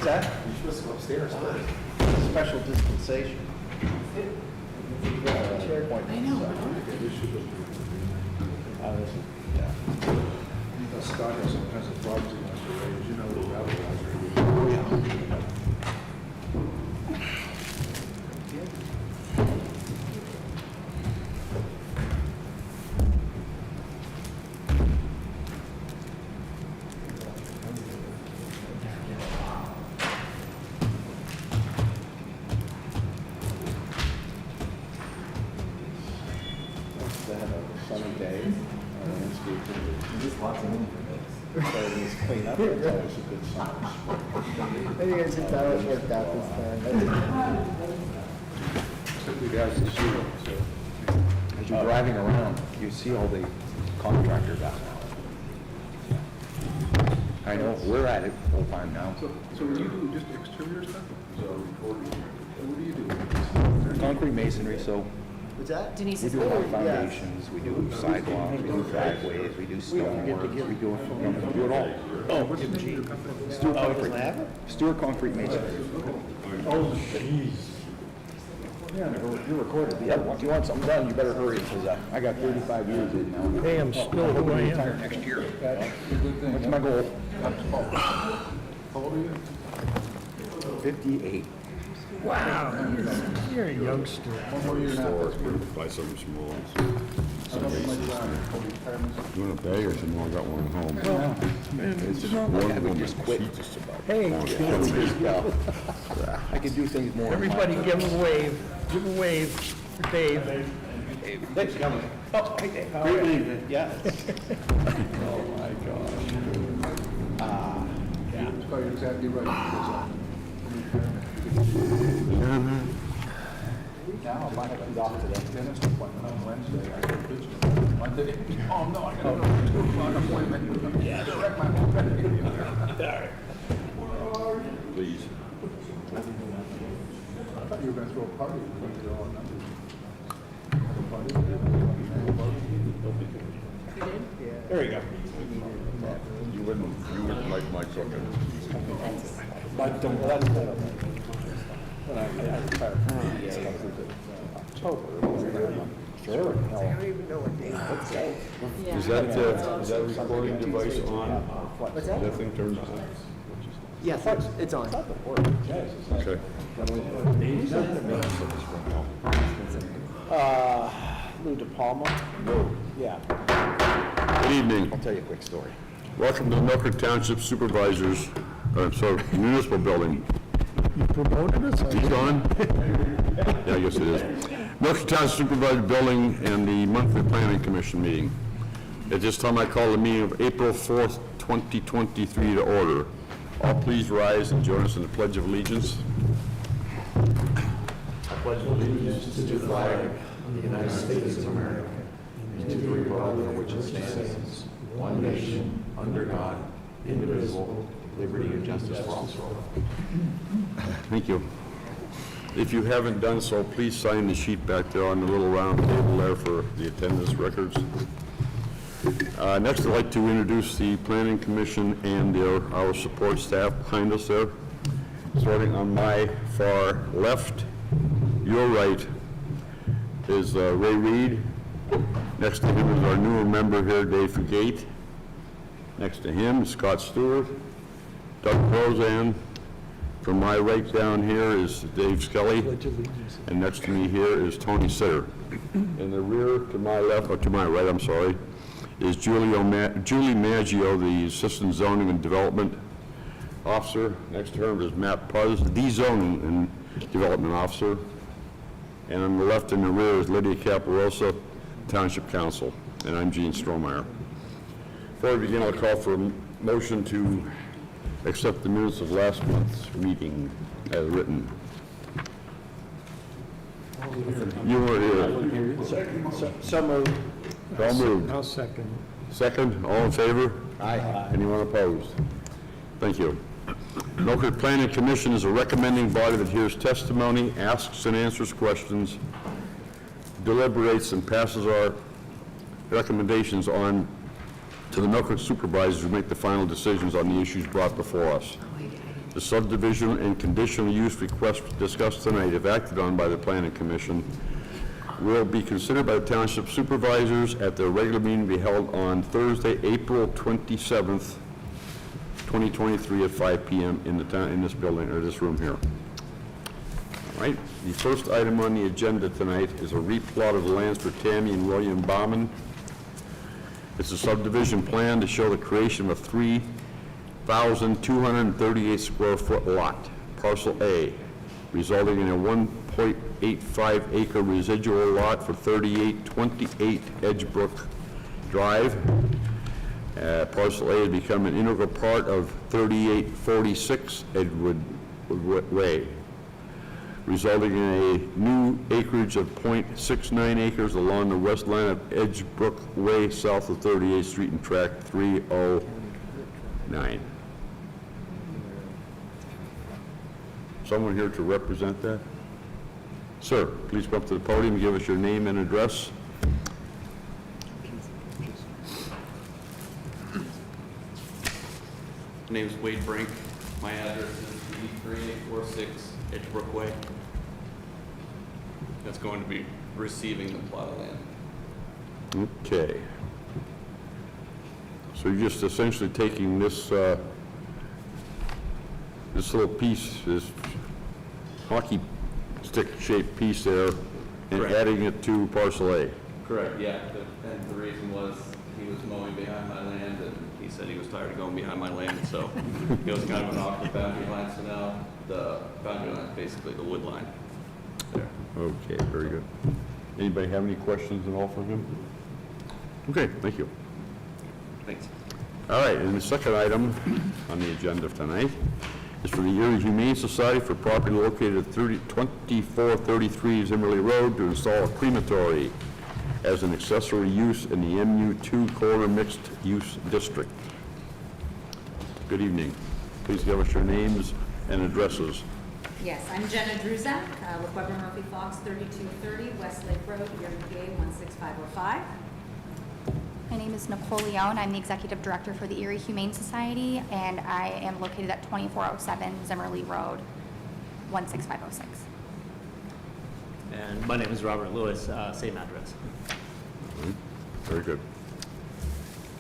What's that? You're supposed to go upstairs first. Special dispensation. I know. Yeah. Scott has all kinds of problems he wants to raise, you know, the gravel They had a sunny day. Just lots of money for So it was clean up. It's always a good sign. I think I just thought it worked out this time. Except we guys to see them, so. As you're driving around, you see all the contractors out now. I know, we're at it full time now. So when you do just exterior stuff? So what do you do? Concrete masonry, so What's that? we Denise is do our here. foundations, we do sidewalks, we do driveways, we do stonework, we do it all. Oh, what's the name of your company? Stewart Doesn't Concrete, have it? Stewart Concrete Masonry. Oh, jeez. Yeah, you're recorded. Yeah, if you want something done, you better hurry, because I got 35 years in now. Hey, I'm still who I am. Retire next year. That's a good thing. That's my goal. How old are you? 58. Wow, you're a youngster. One more year and a half, that's good. Buy something small. I don't think my retirement. You want to pay or some more? I got one at home. It's not like I would just quit. She just about. Hey, I could do things more. everybody give a wave. Give a wave for Dave. Thanks for coming. Oh, hey, Dave. Good evening. Yeah. Oh, my gosh. Scott, you're exactly right. Now, I might have to off today. Dentist appointment on Wednesday, I go visit Monday. Oh, no, I gotta go to 2 o'clock appointment. Yeah. Correct my whole Please. I thought you were gonna throw a party when you did all the numbers. Have a party? There you go. You wouldn't like my cooking. But that's better. When I retired from October. Sure. I don't even know what day it is. Is that a recording device on? What's that? That thing turned on? Yes, it's on. Okay. Lou De Palma? No. Yeah. Good evening. I'll tell you a quick story. Welcome to the Milford Township Supervisors, Municipal Building. You promoted us? Is he on? Yeah, I guess it is. Milford Township Supervisor Building and the monthly Planning Commission meeting. At this time, I call the meeting of April 4th, 2023 to order. All please rise and join us in the Pledge of Allegiance. Thank you. If you haven't done so, please sign the sheet back there on the little round table there for the attendance records. Next, I'd like to introduce the Planning Commission and our support staff behind us there. Starting on my far left, your right, is Ray Reed. Next to him is our newer member here, Dave Fugate. Next to him is Scott Stewart, Doug Roseanne. From my right down here is Dave Skelly, and next to me here is Tony Sitter. In the rear to my left, or to my right, I'm sorry, is Julie Maggio, the Assistant Zoning and Development Officer. Next to her is Matt Puz, the Zoning and Development Officer. And on the left in the rear is Lydia Caparosa, Township Council, and I'm Gene Strohmeyer. Before we begin, I'll call for a motion to accept the minutes of last month's meeting as written. You were here. So moved. So moved. I'll second. Second, all in favor? Aye. Anyone opposed? Thank you. Milford Planning Commission is a recommending body that hears testimony, asks and answers questions, deliberates and passes our recommendations on to the Milford supervisors who make the final decisions on the issues brought before us. The subdivision and conditional use request discussed tonight, if acted on by the Planning Commission, will be considered by the Township Supervisors at their regular meeting to be held on Thursday, April 27th, 2023 at 5 p.m. in this building, or this room here. All right, the first item on the agenda tonight is a replot of the lands for Tammy and William Bauman. It's a subdivision plan to show the creation of a 3,238 square foot lot, parcel A, resulting in a 1.85 acre residual lot for 3828 Edgebrook Drive. Parcel A has become an integral part of 3846 Edgewood Way, resulting in a new acreage of 0.69 acres along the west line of Edgebrook Way, south of 38th Street and Tract 309. Someone here to represent that? Sir, please come up to the podium and give us your name and address. My name is Wade Brink. My address is 3846 Edgebrook Way. That's going to be receiving the plot of land. Okay. So you're just essentially taking this, this little piece, this hockey stick-shaped piece there, and Correct. adding it to parcel A. Correct, yeah. And the reason was he was mowing behind my land, and he said he was tired of going behind my land, so it was kind of an awkward boundary line. So now the boundary line is basically the wood line there. Okay, very good. Anybody have any questions at all for him? Okay, thank you. Thanks. All right, and the second item on the agenda tonight is for the Erie Humane Society for property located at 2433 Zimmerly Road to install a crematory as an accessory use in the MU2 Corridor Mixed Use District. Good evening. Please give us your names and addresses. Yes, I'm Jenna Druzak with Weber Murphy Fox, 3230 Westlake Road, Erie, PA 16505. My name is Nicole Leone. I'm the Executive Director for the Erie Humane Society, and I am located at 2407 Zimmerly Road, 16506. And my name is Robert Lewis, same address. Very good.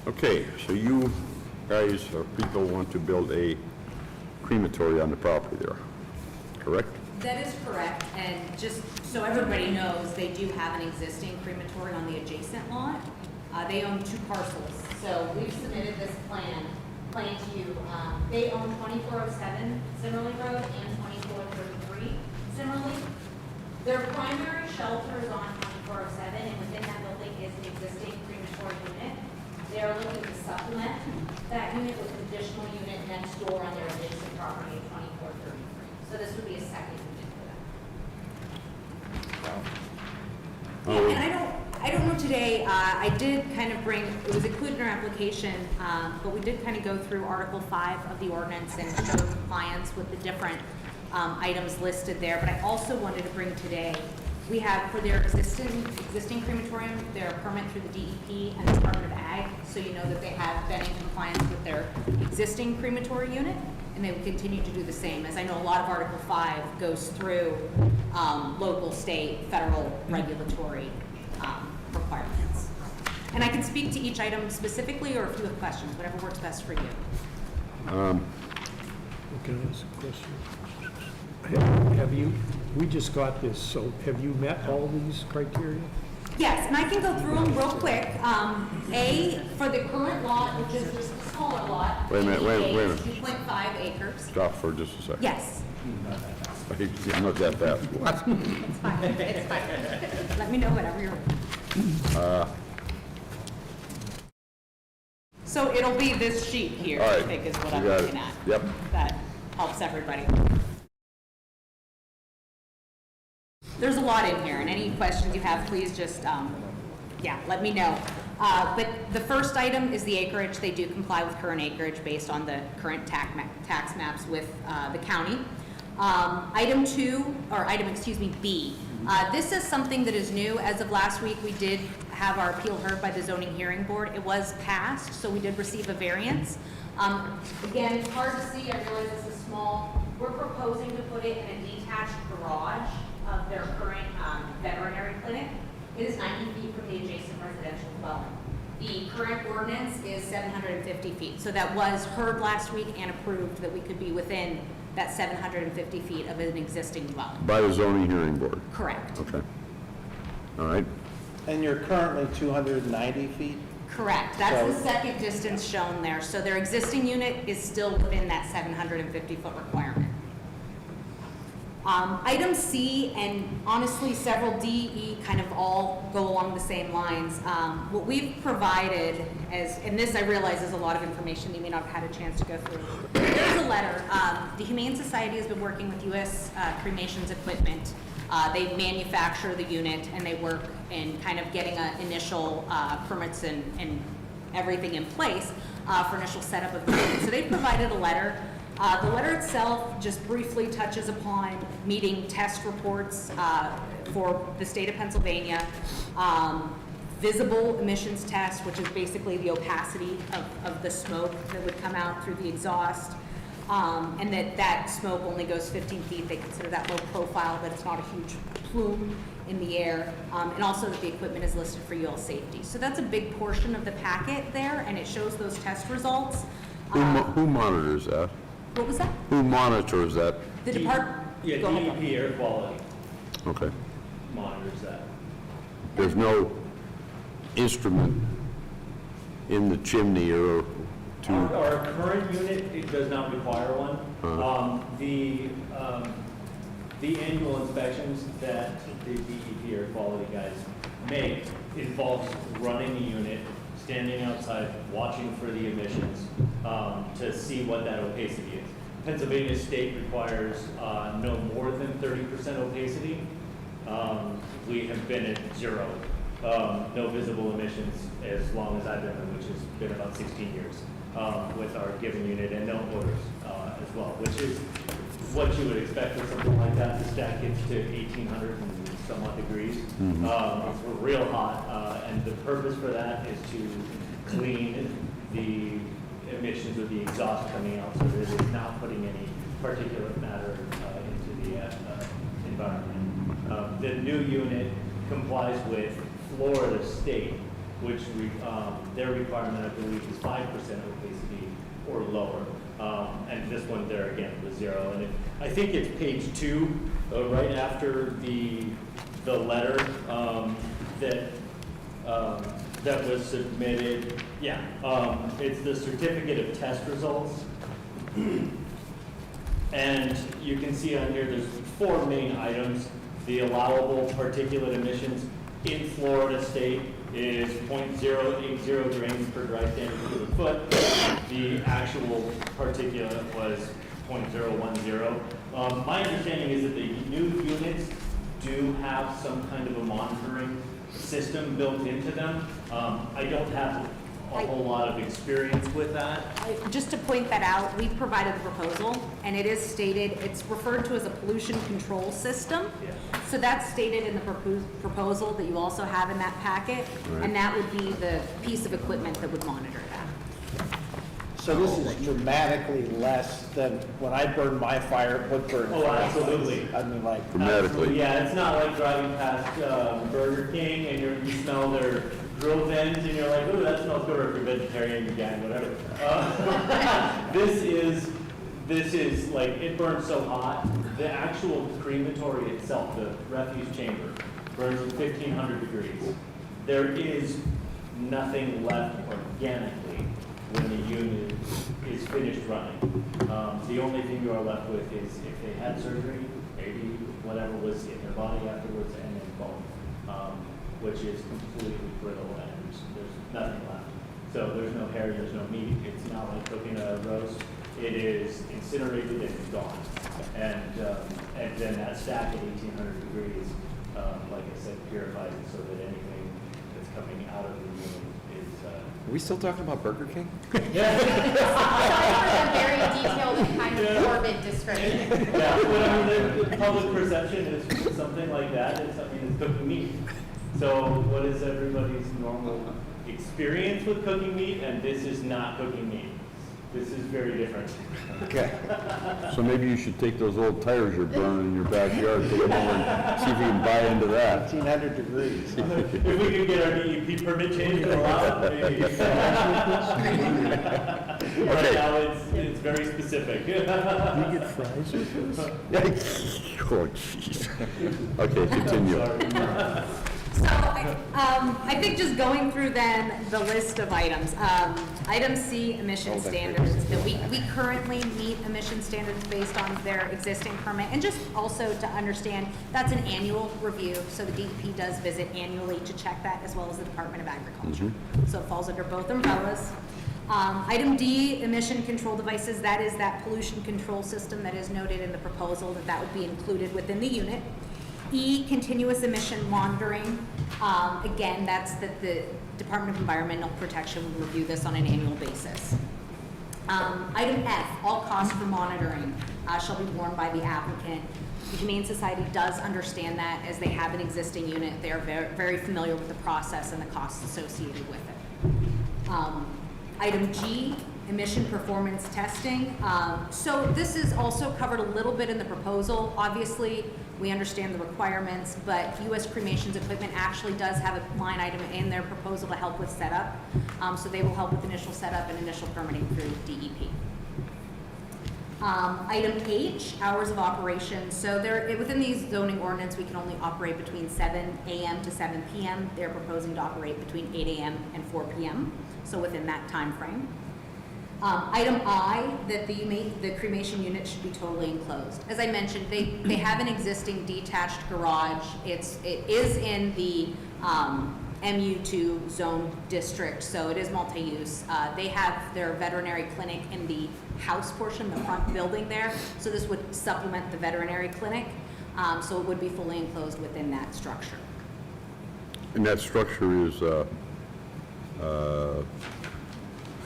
Okay, so you guys or people want to build a crematory on the property there, correct? That is correct, and just so everybody knows, they do have an existing crematory on the adjacent lot. They own 2 parcels, so we've submitted this plan to you. They own 2407 Zimmerly Road and 2433 Zimmerly. Their primary shelter is on 2407, and within that building is an existing crematory unit. They are looking to supplement that unit with an additional unit next door on their adjacent property at 2433. So this would be a second unit for them. Yeah, and I don't know today, I did kind of bring, it was included in our application, but we did kind of go through Article 5 of the ordinance and show compliance with the different items listed there. But I also wanted to bring today, we have for their existing crematorium, their permit through the DEP and the Department of Ag, so you know that they have been in compliance with their existing crematory unit, and they will continue to do the same. As I know, a lot of Article 5 goes through local, state, federal regulatory requirements. And I can speak to each item specifically, or if you have questions, whatever works best for you. Can I ask a question? Have you, we just got this, so have you met all these criteria? Yes, and I can go through them real quick. A, for the current lot, which is the smaller lot. Wait a minute. 2.5 acres. Stop for just a second. Yes. I'm not that fast. It's fine, it's fine. Let me know whenever you're ready. So it'll be this sheet here, All I right. think is what You I'm got it. looking at. Yep. That helps everybody. There's a lot in here, and any questions you have, please just, let me know. But the first item is the acreage. They do comply with current acreage based on the current tax maps with the county. Item B. This is something that is new. As of last week, we did have our appeal heard by the zoning hearing board. It was passed, so we did receive a variance. Again, it's hard to see. I realize this is small. We're proposing to put it in a detached garage of their current veterinary clinic. It is 90 feet from the adjacent residential dwelling. The current ordinance is 750 feet. So that was heard last week and approved that we could be within that 750 feet of an existing dwelling. By the zoning hearing board? Correct. Okay. All right. And you're currently 290 feet? Correct. That's So- the second distance shown there. So their existing unit is still within that 750-foot requirement. Item C, and honestly, several D, E kind of all go along the same lines. What we've provided as, and this I realize is a lot of information you may not have had a chance to go through. There's a letter. The Humane Society has been working with U.S. Cremations Equipment. They manufacture the unit and they work in kind of getting initial permits and everything in place for initial setup of the unit. So they provided a letter. The letter itself just briefly touches upon meeting test reports for the state of Pennsylvania, visible emissions test, which is basically the opacity of the smoke that would come out through the exhaust, and that smoke only goes 15 feet. They consider that low profile, that it's not a huge plume in the air, and also that the equipment is listed for UL safety. So that's a big portion of the packet there, and it shows those test results. Who monitors that? What was that? Who monitors that? The department. Yeah, Go ahead. DEP air quality Okay. monitors that. There's no instrument in the chimney or to, Our current unit, it does not require one. The annual inspections that the DEP air quality guys make involves running the unit, standing outside, watching for the emissions to see what that opacity is. Pennsylvania state requires no more than 30% opacity. We have been at 0, no visible emissions as long as I've been there, which has been about 16 years with our given unit, and no odors as well, which is what you would expect with something like that. The stack gets to 1,800 and somewhat degrees. It's real hot, and the purpose for that is to clean the emissions with the exhaust coming out so that it's not putting any particulate matter into the environment. The new unit complies with Florida State, which their requirement, I believe, is 5% opacity or lower. And this one there again was 0. And I think it's page 2, right after the letter that was submitted. Yeah, it's the certificate of test results. And you can see on here there's 4 main items. The allowable particulate emissions in Florida State is 0.080 grams per dry standard cubic foot. The actual particulate was 0.010. My understanding is that the new units do have some kind of a monitoring system built into them. I don't have a whole lot of experience with that. Just to point that out, we've provided the proposal, and it is stated, it's referred to as a pollution control system. Yeah. So that's stated in the proposal that you also have in that packet, and that would be the piece of equipment that would monitor that. So this is dramatically less than when I burned my fire, wood burn. Oh, absolutely. I mean, like, dramatically. Yeah, it's not like driving past Burger King and you smell their grill vents and you're like, ooh, that smells good, or if you're vegetarian, again, whatever. This is like, it burns so hot. The actual crematory itself, the refuse chamber, burns at 1,500 degrees. There is nothing left organically when the unit is finished running. The only thing you are left with is if they had surgery, maybe whatever was in their body afterwards, and then bone, which is completely brittle and there's nothing left. So there's no hair, there's no meat. It's not like cooking a roast. It is incinerated and it's gone. And then that stack at 1,800 degrees, like I said, purifies it so that anything that's coming out of the unit is. Are we still talking about Burger King? Sorry for the very detailed and kind of morbid description. Yeah, but I mean, the public perception is something like that. It's cooking meat. So what is everybody's normal experience with cooking meat? And this is not cooking meat. This is very different. Okay. So maybe you should take those old tires you're burning in your backyard, take them over and see if you can buy into that. 1,800 degrees. If we could get our DEP permit changed to allow, maybe. Right now, it's very specific. You get fries with this? Oh, jeez. Okay, continue. So, I think just going through then the list of items. Item C, emission standards, that we currently meet emission standards based on their existing permit. And just also to understand, that's an annual review, so the DEP does visit annually to check that, as well as the Department of Agriculture. So it falls under both umbrellas. Item D, emission control devices, that is that pollution control system that is noted in the proposal, that would be included within the unit. E, continuous emission monitoring. Again, that's that the Department of Environmental Protection will review this on an annual basis. Item F, all costs for monitoring shall be borne by the applicant. The Humane Society does understand that, as they have an existing unit. They are very, very familiar with the process and the costs associated with it. Item G, emission performance testing. So this is also covered a little bit in the proposal. Obviously, we understand the requirements, but U.S. Cremation's equipment actually does have a line item in their proposal to help with setup. So they will help with initial setup and initial permitting through DEP. Item H, hours of operation. So within these zoning ordinance, we can only operate between 7 a.m. to 7 p.m. They're proposing to operate between 8 a.m. and 4 p.m., so within that time frame. Item I, that the cremation unit should be totally enclosed. As I mentioned, they have an existing detached garage. It is in the MU2 zone district, so it is multi-use. They have their veterinary clinic in the house portion, the front building there, so this would supplement the veterinary clinic, so it would be fully enclosed within that structure. And that structure is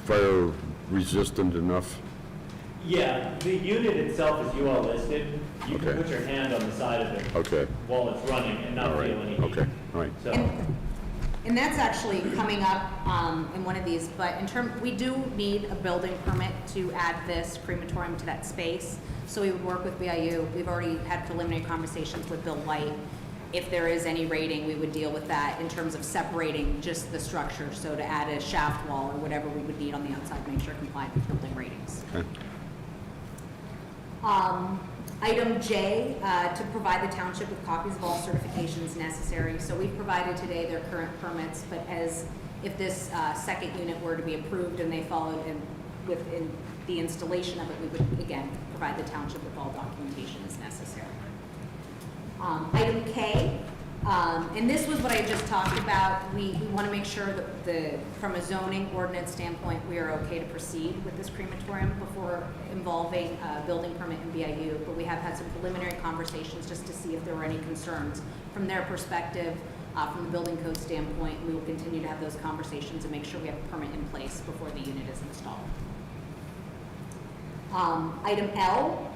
fire resistant enough? Yeah, the unit itself is UL listed. You can Okay. put your hand on the side of it Okay, while it's running and not all right, feel any heat. okay, all right. So, And that's actually coming up in one of these, but we do need a building permit to add this crematorium to that space. So we would work with BIU. We've already had preliminary conversations with Bill White. If there is any rating, we would deal with that in terms of separating just the structure. So to add a shaft wall or whatever we would need on the outside to make sure compliant with building ratings. Okay. Item J, to provide the township with copies of all certifications necessary. So we've provided today their current permits, but if this second unit were to be approved and they followed within the installation of it, we would again provide the township with all documentation as necessary. Item K, and this was what I just talked about. We want to make sure that from a zoning ordinance standpoint, we are okay to proceed with this crematorium before involving building permit and BIU, but we have had some preliminary conversations just to see if there were any concerns from their perspective. From the building code standpoint, we will continue to have those conversations and make sure we have a permit in place before the unit is installed. Item L,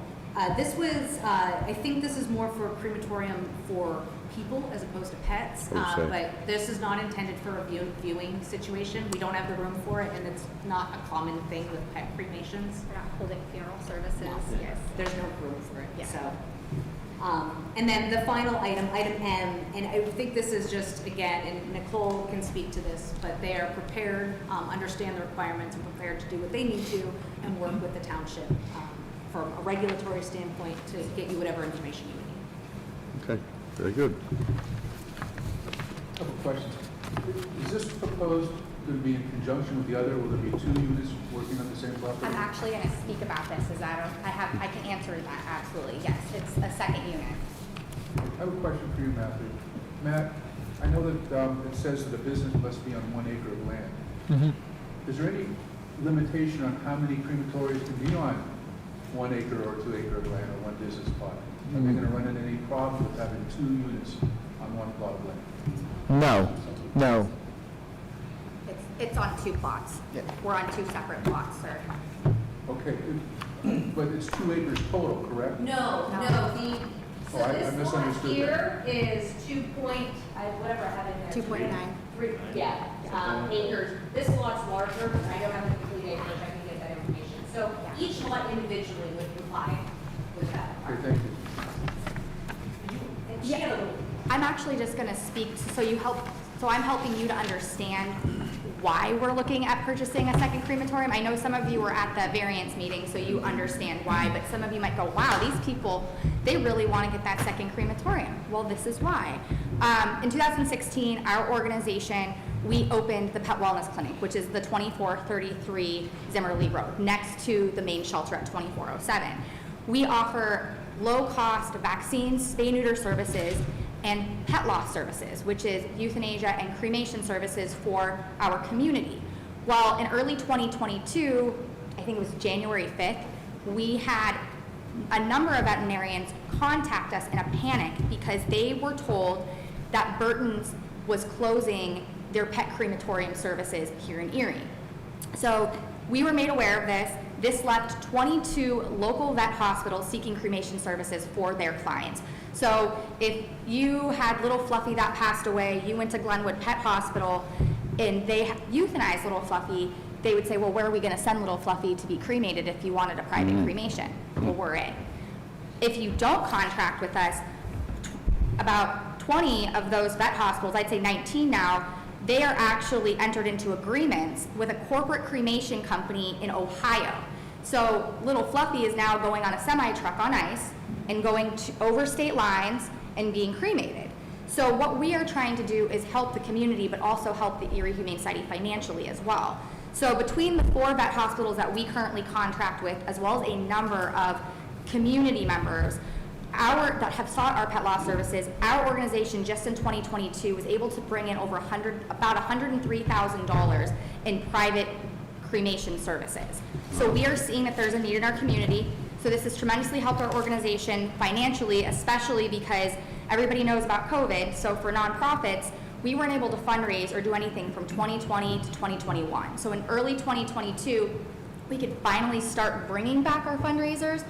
this was, I think this is more for a crematorium for people as opposed to pets, Okay. but this is not intended for a viewing situation. We don't have the room for it, and it's not a common thing with pet cremations. We're not holding funeral services, No. yes. There's no room for it, Yeah. so. And then the final item, item M, and I think this is just, again, and Nicole can speak to this, but they are prepared, understand the requirements, and prepared to do what they need to, and work with the township from a regulatory standpoint to get you whatever information you need. Okay, very good. Couple questions. Is this proposed to be in conjunction with the other? Will there be two units working on the same property? I'm actually going to speak about this, I can answer that, absolutely, yes. It's a second unit. I have a question for you, Matthew. Matt, I know that it says that a business must be on 1 acre of land. Is there any limitation on how many crematories can be on 1 acre or 2 acre of land or one business plot? Are they going to run into any problem with having 2 units on one plot of land? No. It's on 2 plots. Yeah. We're on 2 separate plots, sir. Okay, but it's 2 acres total, correct? No, No. no, Oh, I misunderstood that. here is 2 point, whatever I have in there. 2.9. Yeah, acres. This lot's larger, and I don't have the complete acreage, I can get that information. So each lot individually would provide with that. Okay, thank you. And she had a little- I'm actually just gonna speak, so I'm helping you to understand why we're looking at purchasing a second crematorium. I know some of you were at the variance meeting, so you understand why, but some of you might go, wow, these people, they really wanna get that second crematorium. Well, this is why. In 2016, our organization, we opened the Pet Wellness Clinic, which is the 2433 Zimmerly Road, next to the main shelter at 2407. We offer low-cost vaccines, spay-neuter services, and pet loss services, which is euthanasia and cremation services for our community. Well, in early 2022, I think it was January 5th, we had a number of veterinarians contact us in a panic because they were told that Burton's was closing their pet crematorium services here in Erie. So we were made aware of this. This left 22 local vet hospitals seeking cremation services for their clients. So if you had little Fluffy that passed away, you went to Glenwood Pet Hospital and they euthanized little Fluffy, they would say, well, where are we gonna send little Fluffy to be cremated if you wanted a private cremation? Well, we're it. If you don't contract with us, about 20 of those vet hospitals, I'd say 19 now, they are actually entered into agreements with a corporate cremation company in Ohio. So little Fluffy is now going on a semi-truck on ice and going over state lines and being cremated. So what we are trying to do is help the community, but also help the Erie Humane Society financially as well. So between the 4 vet hospitals that we currently contract with, as well as a number of community members, that have sought our pet loss services, our organization just in 2022 was able to bring in about $103,000 in private cremation services. So we are seeing that there's a need in our community. So this has tremendously helped our organization financially, especially because everybody knows about COVID. So for nonprofits, we weren't able to fundraise or do anything from 2020 to 2021. So in early 2022, we could finally start bringing back our fundraisers,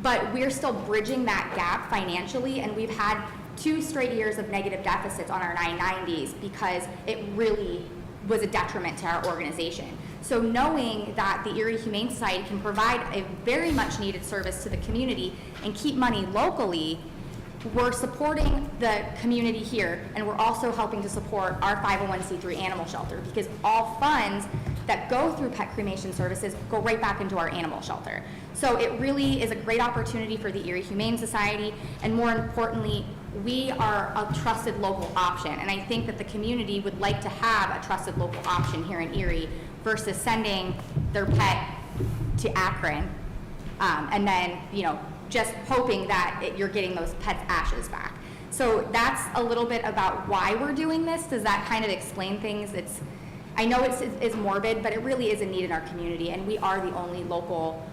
but we're still bridging that gap financially, and we've had 2 straight years of negative deficits on our 990s because it really was a detriment to our organization. So knowing that the Erie Humane Society can provide a very much needed service to the community and keep money locally, we're supporting the community here, and we're also helping to support our 501c3 animal shelter, because all funds that go through pet cremation services go right back into our animal shelter. So it really is a great opportunity for the Erie Humane Society, and more importantly, we are a trusted local option, and I think that the community would like to have a trusted local option here in Erie versus sending their pet to Akron, and then, just hoping that you're getting those pets' ashes back. So that's a little bit about why we're doing this. Does that kind of explain things? I know it's morbid, but it really is a need in our community, and we are the only local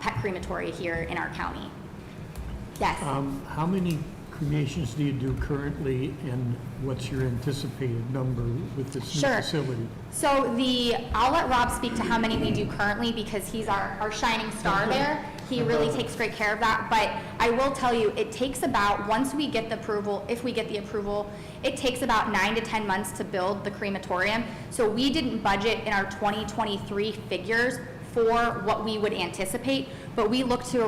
pet crematory here in our county. Yes. How many cremations do you do currently, and what's your anticipated number with this new Sure. facility? So I'll let Rob speak to how many we do currently, because he's our shining star there. He really takes great care of that, but I will tell you, it takes about, once we get the approval, if we get the approval, it takes about 9 to 10 months to build the crematorium. So we didn't budget in our 2023 figures for what we would anticipate, but we look to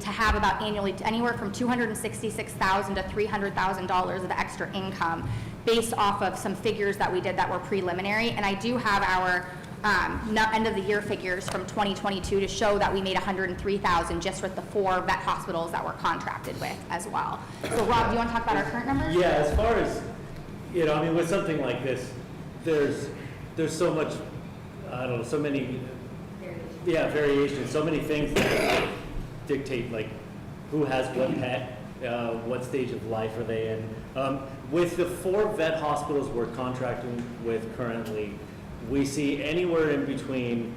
have about annually anywhere from $266,000 to $300,000 of extra income based off of some figures that we did that were preliminary. And I do have our end of the year figures from 2022 to show that we made $103,000 just with the 4 vet hospitals that we're contracted with as well. So Rob, do you want to talk about our current numbers? Yeah, as far as, with something like this, there's so much, so many, variations, so many things that dictate, like, who has what pet, what stage of life are they in. With the 4 vet hospitals we're contracting with currently, we see anywhere in between,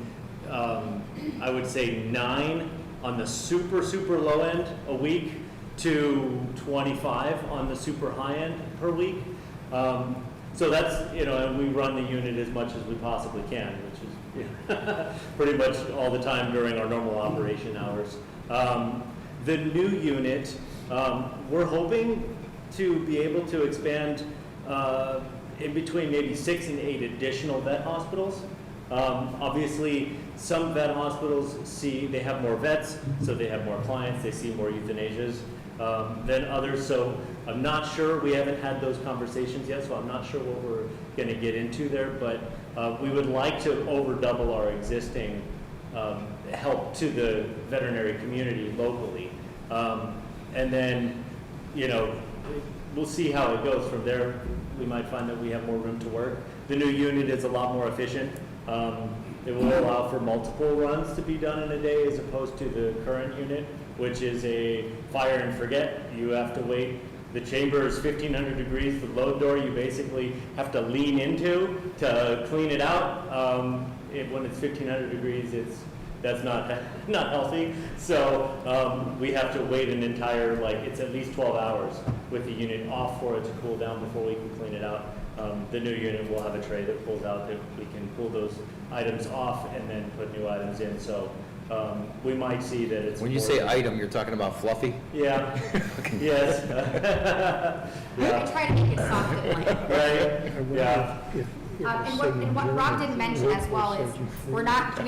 I would say 9 on the super, super low end a week to 25 on the super high end per week. So that's, and we run the unit as much as we possibly can, which is pretty much all the time during our normal operation hours. The new unit, we're hoping to be able to expand in between maybe 6 and 8 additional vet hospitals. Obviously, some vet hospitals they have more vets, so they have more clients, they see more euthanasias than others. So I'm not sure, we haven't had those conversations yet, so I'm not sure what we're gonna get into there, but we would like to over double our existing help to the veterinary community locally. And then, you know, we'll see how it goes from there. We might find that we have more room to work. The new unit is a lot more efficient. It will allow for multiple runs to be done in a day as opposed to the current unit, which is a fire and forget. You have to wait. The chamber is 1,500 degrees. The load door you basically have to lean into to clean it out. When it's 1,500 degrees, that's not healthy. So we have to wait an entire, it's at least 12 hours with the unit off for it to cool down before we can clean it out. The new unit will have a tray that pulls out that we can pull those items off and then put new items in. So we might see that it's When you say item, you're talking about Fluffy? Yeah, yes. I try to make it soft and light. Right, yeah. And what Rob didn't mention as well is, we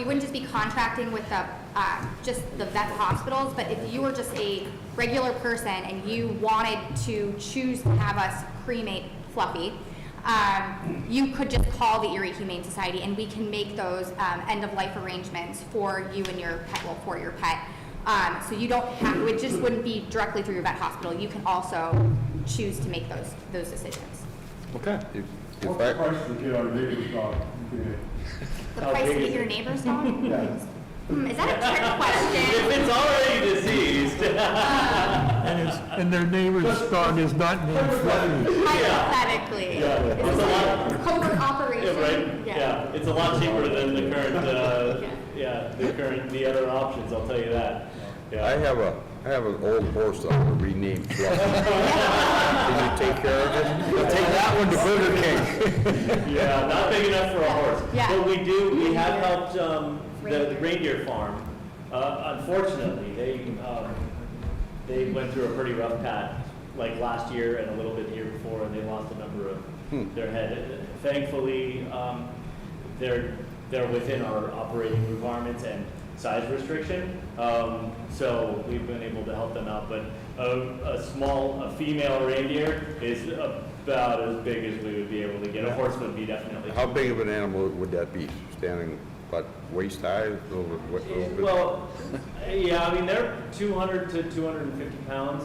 wouldn't just be contracting with just the vet hospitals, but if you were just a regular person and you wanted to choose to have us cremate Fluffy, you could just call the Erie Humane Society and we can make those end-of-life arrangements for you and your pet, for your pet. So you don't have, it just wouldn't be directly through your vet hospital. You can also choose to make those decisions. Okay. What's the price to get our neighbor's dog? The price to get your neighbor's dog? Is that a trick question? If it's already diseased. And their neighbor's dog is not named Fluffy. Hypothetically. Yeah. It's a covert operation. Yeah, right, yeah, it's a lot cheaper than the current, the other options, I'll tell you that. Yeah. I have an old horse that I'm gonna rename Fluffy. Can you take care of it? We'll take that one to Burger King. Yeah, not big enough for a horse. Yeah. But we have helped the reindeer farm. Unfortunately, they went through a pretty rough patch, like last year and a little bit the year before, and they lost a number of their head. Thankfully, they're within our operating requirements and size restriction, so we've been able to help them out. But a female reindeer is about as big as we would be able to get. A horse would be definitely. How big of an animal would that be? Standing, about waist high? A little bit? Well, yeah, I mean, they're 200 to 250 pounds,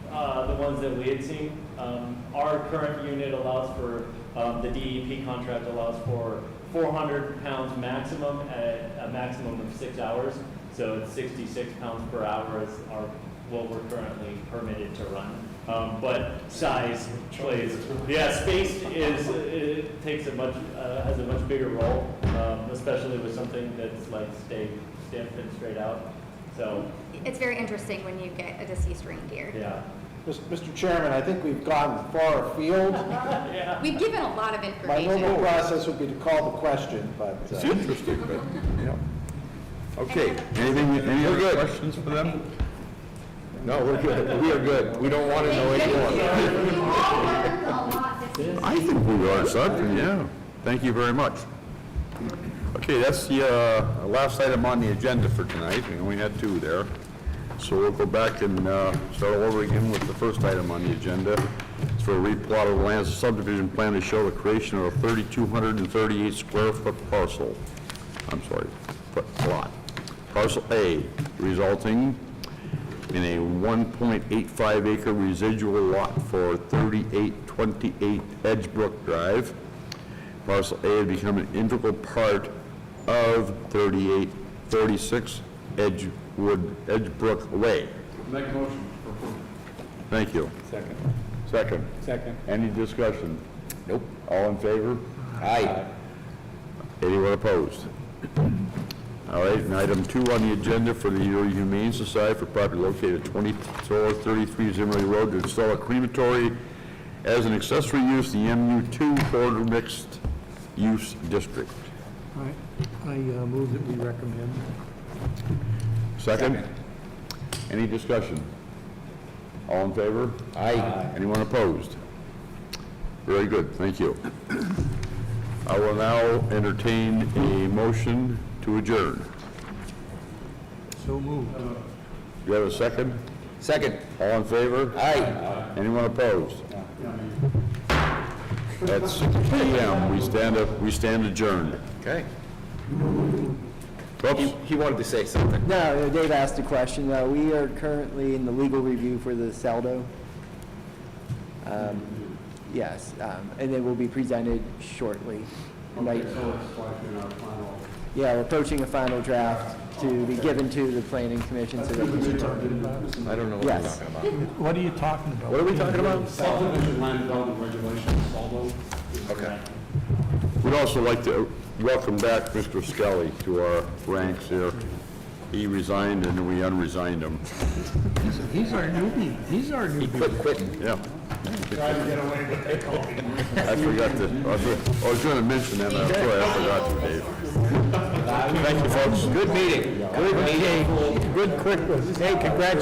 the ones that we had seen. Our current unit allows for, the DEP contract allows for 400 pounds maximum at a maximum of 6 hours. So it's 66 pounds per hour is what we're currently permitted to run. But size plays, space has a much bigger role, especially with something that's like stamped and straight out. So It's very interesting when you get a deceased reindeer. yeah. Mr. Chairman, I think we've gone far afield. Yeah. We've given a lot of My information. normal process would be to call the question, but. It's interesting, but, yeah. Okay, any other questions for them? No, we're good. We are good. We don't want to know anymore. You all learned a lot this I think we are, something, yeah. Thank you very much. Okay, that's the last item on the agenda for tonight. We only had two there. So we'll go back and start all over again with the first item on the agenda. It's for a replot of the land subdivision plan to show the creation of a 3,238 square foot parcel. Plot. Parcel A, resulting in a 1.85 acre residual lot for 3828 Edgebrook Drive. Parcel A had become an integral part of 3836 Edgebrook Way. Make a motion for approval. Thank you. Second. Second. Any discussion? Nope. All in favor? Aye. Anyone opposed? All right, and item 2 on the agenda for the Erie Humane Society for property located at 2433 Zimmerly Road to install a crematory as an accessory use in the MU2 corridor mixed use district. I move that we recommend. Second? Any discussion? All in favor? Aye. Anyone opposed? Very good, thank you. I will now entertain a motion to adjourn. So moved. You have a second? Second. All in favor? Aye. Anyone opposed? At 6 p.m., we stand adjourned. Okay. Oops. He wanted to say something. No, Dave asked a question. We are currently in the legal review for the Saldo. Yes, and it will be presented shortly. Right. So it's like in our final. Yeah, we're approaching a final draft to be given to the planning commission so that we can. I don't know what Yes. you're talking about. What are you talking about? What are we talking about? Subdivision land development regulations, Saldo. Okay. We'd also like to welcome back Mr. Skelly to our ranks here. He resigned and we unresigned him. He's our newbie, he's our He newbie. quit quitting. Yeah. I forgot to, I was going to mention that, I'm sorry, I forgot to, Dave. Thank you, folks. Good meeting. Good meeting. Good quick one. Hey, congratulations.